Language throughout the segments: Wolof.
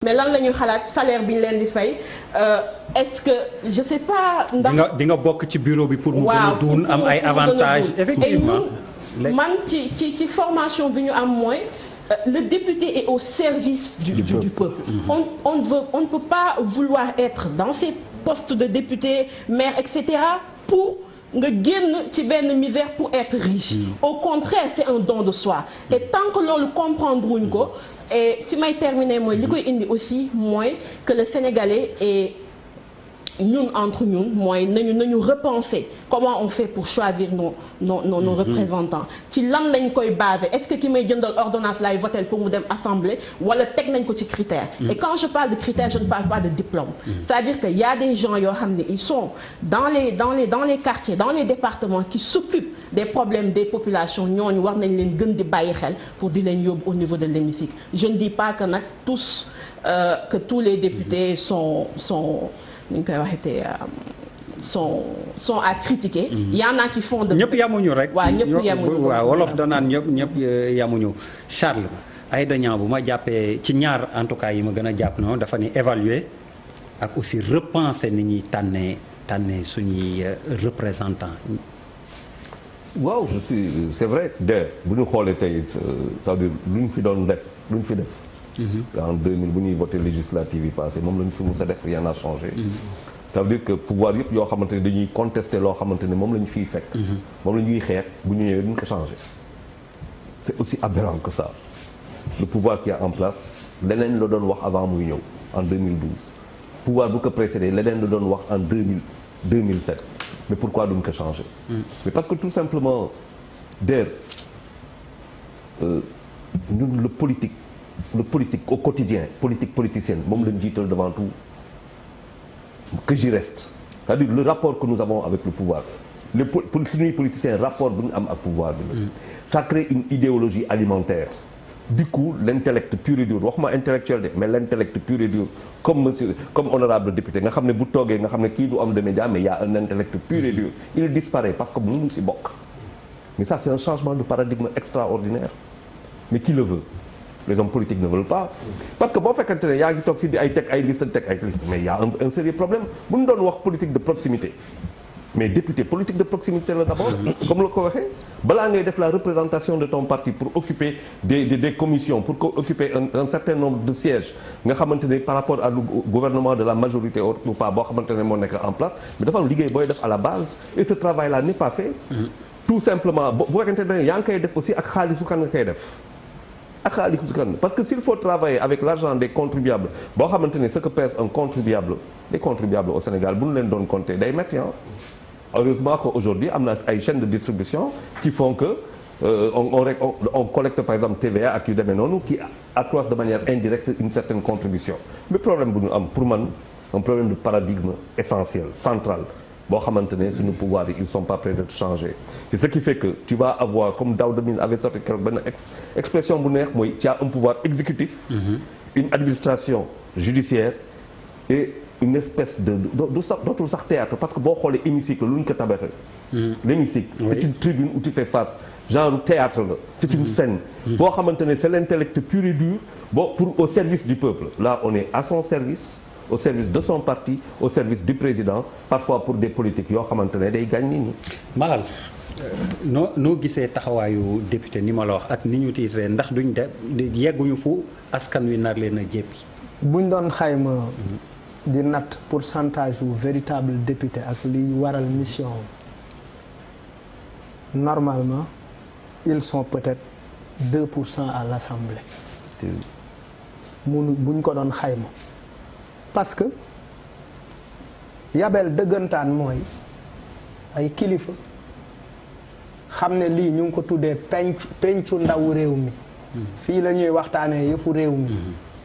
mais lan la ñuy xalaat salaire bi ñu leen di fay est-ce que je sais pas. ndax di nga bokk ci bureau bi pour mu gën a duun am ay avantages effectivement. man ci formation bi ñu am mooy. Le député est au service du peuple. On ne peut pas vouloir être dans ces postes de député, maire, etc. pour nga génn ci benn misère pour être riche. Au contraire, c'est un don de soi. Et tant que loolu comprendre wuñ ko et fi may terminer mooy li koy indi aussi mooy que le Sénégalais est ñun entre ñun mooy nañu repenser comment on fait pour choisir nos représentants ci lan lañ koy baser est-ce que ki may jëndal ordonnance laay voter pour mu dem assemblée wala teg nañ ko ci critères et quand je parle de critères je ne parle pas de diplôme c'est-à-dire que y a des gens yoo xam ne ils sont dans les quartiers dans les départements qui s'occupent des problèmes des populations ñooñu war nañ leen gën di bàyyi xel pour di leen yóbbu au niveau de l'hémicycle je ne dis pas que nag que tous les députés sont ni ñu koy waxee sont à critiquer. Y en a qui font de. ñëpp yamuñu rek. waaw ñëpp yamuñu waaw wolof danaan ñëpp yamuñu. Charles Aïda Niang bu ma jàppee ci ñaar en tout cas yi ma gën a jàpp noonu dafa ni évaluer ak aussi repenser ni ñuy tànnee suñuy représentants. waaw c'est vrai de bu ñu xoolee tey ça veut dire lu ñu fi doon def lu ñu fi def. en 2000 bu ñuy voté législative yi passé moom la ñu fi mës a def rien n'a changé. ça veut dire que pouvoir yëpp yoo xamante ne dañuy contester loo xamante ne moom la ñu fiy fekk. moom la ñuy xeex bu ñu ñëwee duñ ko changé. c'est aussi aberrant que ça le pouvoir qui est en place leneen la doon wax avant muy ñëw en 2012 pouvoir bu ko précédé leneen la doon wax en 2007 mais pourquoi duñ ko changé. mais parce que tout simplement ñun le politique au quotidien politique politicienne moom lañ jiital devant tout que j'y reste c'est-à-dire le rapport que nous avons avec le pouvoir les suñuy politiciens rapport bu ñu am ak pouvoir bi ça crée une idéologie alimentaire du coup l'intellect pur et dur waxuma intellectuel de mais l'intellect pur et dur comme honorable député nga xam ne bu toogee nga xam ne kii du homme de média mais il y a un intellect pur et dur il disparaît parce que mënu si bokk mais ça c'est un changement de paradigme extraordinaire mais qui le veut les hommes politiques ne veulent pas parce que boo fekkante ne yaa ngi toog fii di ay teg ay liste mais il y a un sérieux problème bu ñu doon wax politique de proximité mais député politique de proximité la d'abord comme la ko waxee balaa ngay def la représentation de ton parti pour occuper des commissions pour occuper un certain nombre de sièges nga xamante ne par rapport à le gouvernement de la majorité ou pas boo xamante ne moo nekk en place mais dafa am liggéey booy def à la base et ce travail là n'est pas fait tout simplement bu fekkante ne yaa ngi koy def aussi ak xaalisu kan nga koy def parce que s'il faut travailler avec l'argent des contribuables boo xamante ne ce que pèse un contribuable des contribuables au Sénégal bu ñu leen doon compter day métti heureusement qu'aujourd'hui am na ay chaînes de distribution qui font que on collecte par exemple TVA ak yu demee noonu qui accroissent de manière indirecte une certaine contribution mais problème bu ñu am pour man un problème de paradigme essentiel central boo xamante ne suñu pouvoir yi ils sont pas prêts de changer c'est ce qui fait que tu vas avoir comme Daouda Mine avait sorti keroog benn expression bu neex mooy tu as un pouvoir exécutif une administration judiciaire et une espèce dootul sax théâtre parce que boo xoolee hémicycle lu ñu ko tabaxee l'hémicycle c'est une tribune où tu fais face genre théâtre la c'est une scène boo xamante ne c'est l'intellect pur et dur au service du peuple là on est à son service au service de son parti au service du président parfois pour des politiques yoo xamante ne day gaañ nit ñi. Malal noo gisee taxawaayu député ni ma la wax ak ni ñu tiitree ndax duñ de yegguñu fu askan wi nar leen a jéppi. buñ doon xayma di natt pourcentage wu véritable député ak li waral mission normalement ils sont peut-être 2% à l'Assemblée. buñ ko doon xayma. parce que yabel dëggantaan mooy ay kilifa xam ne lii ñu ngi ko tuddee pencu ndaw réew mi fii la ñuy waxtaanee yëfu réew mi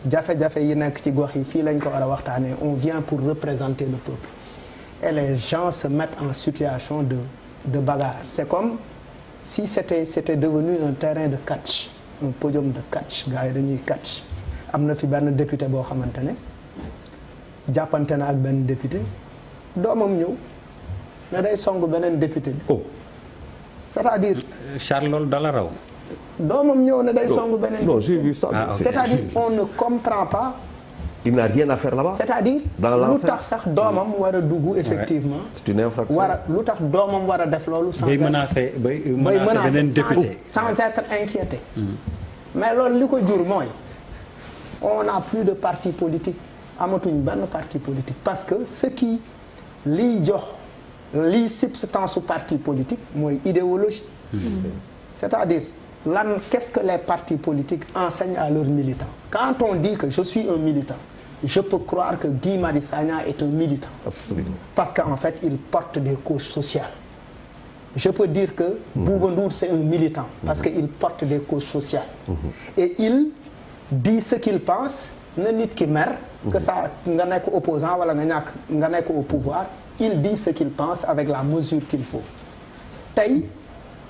jafe-jafe yi nekk ci gox yi fii lañ ko war a waxtaanee on vient pour représenter le peuple et les gens se mettent en situation de bagarre c'est comme si c'était devenu un terrain de catch un podium de catch gars yi dañuy catch am na fi benn député boo xamante ne jàppante na ak benn député doomam ñëw ne day song beneen député bi. oh c'est-à-dire. Charles loolu dala raw. doomam ñëw ne day song beneen. non j'ai vu ça. c'est-à-dire on ne comprend pas il n'a rien à faire là-bas. c'est-à-dire lu tax sax doomam war a dugg effectivement. c'est une infraction. lu tax doomam war a def loolu. sans bay menacer beneen député sans être inquiété. mais loolu li ko jur mooy on n'a plus de parti politique amatuñ benn parti politique parce que ce qui liy jox liy substance su parti politique mooy idéologie. c'est-à-dire qu'est-ce que les partis politiques enseignent à leurs militants. Quand on dit que je suis un militant, je peux croire que Guy Marius Sagna est un militant. Absolument. Parce qu'en fait, il porte des causes sociales. Je peux dire que Bouba Ndour, c'est un militant, parce qu'il porte des causes sociales. Et il dit ce qu'il pense, ne nit ki mer, que ça, nga nekk opposant wala nga nekk au pouvoir, il dit ce qu'il pense avec la mesure qu'il faut. Tey,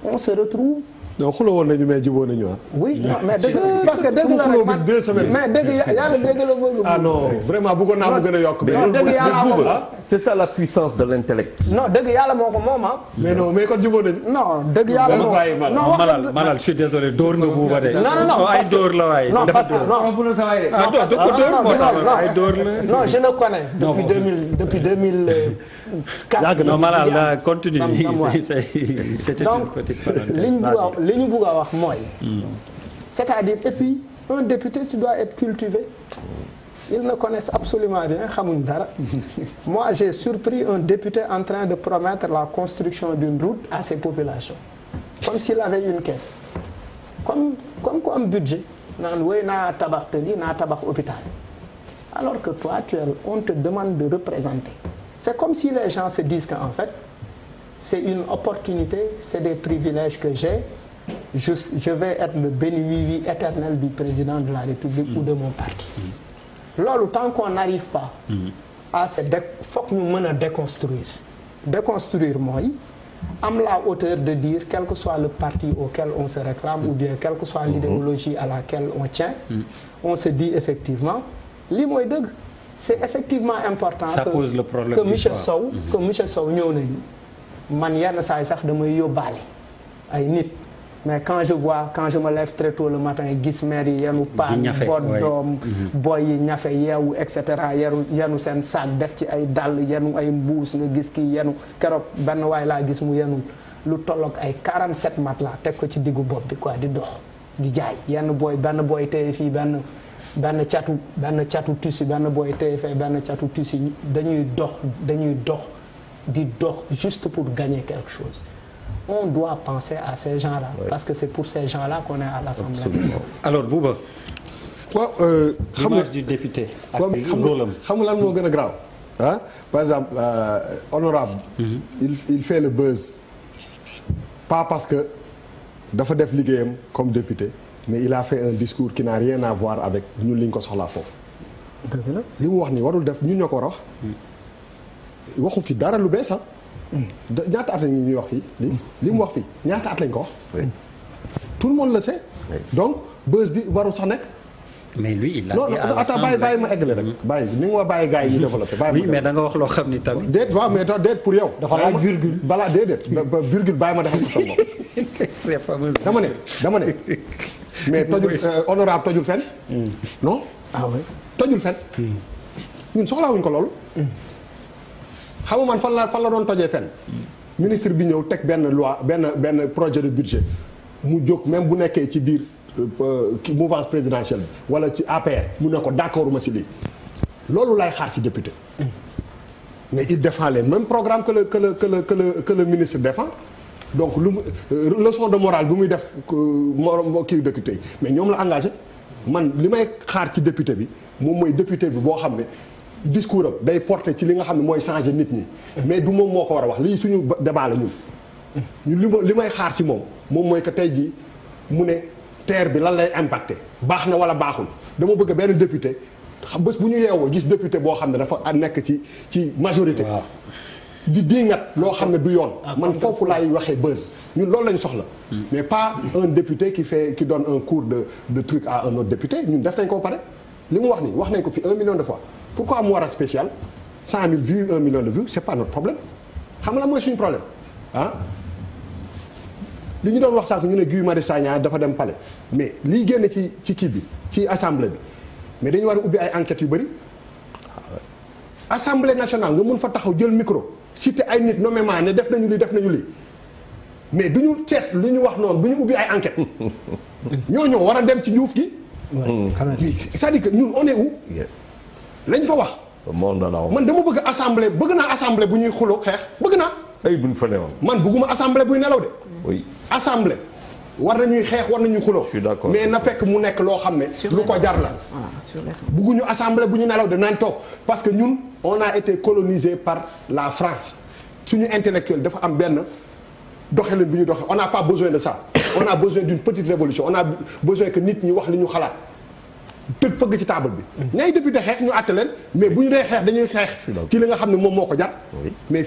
on se retrouve. non xuloo woon nañu mais jubóo nañu ah. oui non mais dëgg parce que dëgg la rek man 2 semaines. mais dëgg yàlla dëgg la bëgg. ah non vraiment bëggoon naa mu gën a yokk. non dëgg yàlla moom c'est ça la puissance de l'intellect. non dëgg yàlla moo ko moom ah. mais non mais kon jubóo nañu. non dëgg yàlla moom non Malal je suis désolé dóor nga Bouba de. non ay dóor la waaye. non parce que non je le connais. depuis 2004. non Malal continue. C'était une petite parenthèse. li ñu bëgg a wax mooy. c'est-à-dire et puis un député tu dois être cultivé. Ils ne connaissent absolument rien xamuñ dara. Moi j'ai surpris un député en train de promettre la construction d'une route à ses populations. Comme s'il avait une caisse. Comme ku am budget naan wéy naa tabax tali naa tabax hôpital. Alors que toi on te demande de représenter. C'est comme si les gens se disent qu'en fait c'est une opportunité, c'est des privilèges que j'ai. Je vais être le béni-oui-oui éternel du président de la République ou de mon parti. Loolu tant qu'on n'arrive pas à foog ñu mën a déconstruire mooy am la hauteur de dire quel que soit le parti auquel on se réclame ou bien quelle que soit l'idéologie à laquelle on tient, on se dit effectivement lii mooy dëgg. C'est effectivement important pose le problème que monsieur Sow ñëw nañu man yenn saa yi sax damay yóbbaale ay nit mais quand je me lève très tôt le matin gis maire yi yenu paan boot doom boy yi ñafe yeewu et cetera yenu seen sac def ci ay dàll yenu ay mbuus nga gis kii yenu keroog benn waay laa gis mu yenu lu tolloog ay 47 matelas teg ko ci diggu bopp bi quoi di dox di jaay benn boy téye fii benn catu tissu benn boy téye fee benn catu tissu dañuy dox di dox juste pour gagner quelque chose. On doit penser à ces gens-là parce que c'est pour ces gens-là qu'on est à l'Assemblée. Absolument. Alors Bouba. waaw xam nga l'image du député. ak rôle am xam nga lan moo gën a grave ah par exemple honorable il fait le buzz pas parce que dafa def liggéeyam comme député mais il a fait un discours qui n'a rien à voir avec ñun li ñu ko soxlaa foofu. dëgg la li mu wax ni warul def ñun ñoo ko war a wax. waxu fi dara lu bees ñaata at lañ ñuy wax fii li mu wax fii ñaata at lañ ko wax. tout le monde le sait. donc buzz bi warul sax nekk. mais lui il a non attends bàyyi ma eggale rek. bàyyi ni nga ma bàyyi gars yi ñu développé. oui mais da nga wax loo xam ni tamit. déet waaw mais déet pour yow. dafa laaj virgule balaa déedéet virgule bàyyi ma defal ko sa bopp. c'est fameux. dama ne mais tojul honorable tojul fenn. non. ah oui tojul fenn. ñun soxlaawuñ ko loolu. xam nga man fan la doon tojee fenn. ministre bi ñëw teg benn loi benn projet de budget mu jóg même bu nekkee ci biir mouvance présidentielle bi wala ci APR mu ne ko d'accord ma si lii loolu lay xaar ci député. mais il défend les mêmes programmes que le ministre défend donc leçon de morale bi muy def kii député mais ñoom la engagé man li may xaar ci député bi moom mooy député bi boo xam ne. discours am day porter ci li nga xam ne mooy changer nit ñi mais du moom moo ko war a wax lii suñu débat la ñun li may xaar ci moom mooy que tey jii mu ne terre bi lan lay impacter baax na wala baaxul dama bëgg benn député bés bu ñu yeewoo gis député boo xam ne dafa nekk ci majorité di diingat loo xam ne du yoon man foofu laay waxee buzz ñun loolu lañ soxla mais pas un député qui donne un cours de truc à un autre député ñun def nañ ko pare li mu wax nii wax nañ ko fi 1 million de fois. Pourquoi mu war a spécial 100 000 vues 1 million de vues c'est pas notre problème xam nga la mooy suñu problème li ñu doon wax sànq ñu ne Guy Marius Sagna dafa dem palais mais liy génn ci kii bi ci assemblée bi mais dañu war a ubbi ay enquêtes yu bëri assemblée nationale nga mun fa taxaw jël micro cité ay nit nommément ne def nañu lii mais du ñu seet lu ñu wax noonu bu ñu ubbi ay enquête ñoo war a dem ci njuuf gi. c'est-à-dire que ñun on est où. lañ fa wax. man dama bëgg assemblée bëgg naa assemblée bu ñuy xuloo xeex bëgg naa. ay buñ fa newoon. man bëgguma assemblée buy nelaw de. oui assemblée war nañuy xeex war nañuy xuloo. je suis d'accord mais na fekk mu nekk loo xam ne. lu ko jar la. bëgguñu assemblée bu ñu nelaw de naan toog parce que ñun on a été colonisé par la France suñu intellectuel dafa am benn doxalin bu ñu doxe on n'a pas besoin de ça on a besoin d'une petite révolution on a besoin que nit ñi wax li ñu xalaat. tëg fëgg ci table bi. ñay député xeex ñu àtte leen mais bu ñu dee xeex dañuy xeex. ci li nga xam ne moom moo ko jar mais